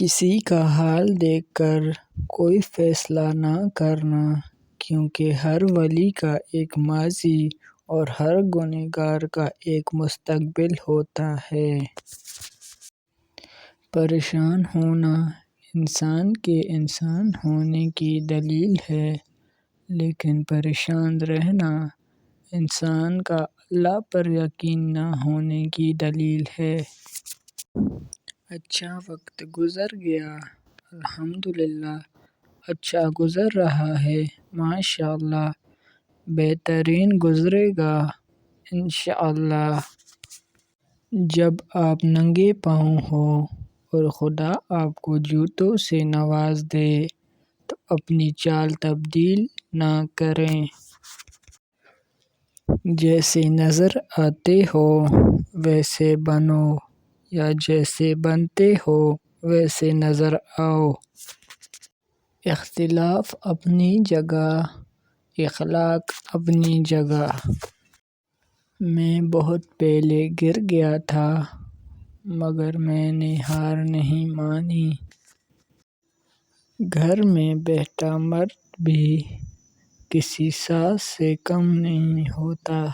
کسی کا حال دیکھ کر کوئی فیصلہ نہ کرنا، کیونکہ ہر ولی کا ایک ماضی اور ہر گنہگار کا ایک مستقبل ہوتا ہے۔ پریشان ہونا انسان کے انسان ہونے کی دلیل ہے، لیکن پریشان رہنا انسان کا اللہ پر یقین نہ ہونے کی دلیل ہے۔ اچھا وقت گزر گیا، الحمدللہ۔ اچھا گزر رہا ہے، ماشاءاللہ۔ بہترین گزرے گا، انشاءاللہ۔ جب آپ ننگے پاؤں ہوں اور خدا آپ کو جوتوں سے نواز دے تو اپنی چال تبدیل نہ کریں۔ جیسے نظر آتے ہو ویسے بنو، یا جیسے بنتے ہو ویسے نظر آؤ۔ اختلاف اپنی جگہ، اخلاق اپنی جگہ۔ میں بہت پہلے گر گیا تھا، مگر میں نے ہار نہیں مانی۔ گھر میں بیٹھا مرد بھی کسی ساز سے کم نہیں ہوتا۔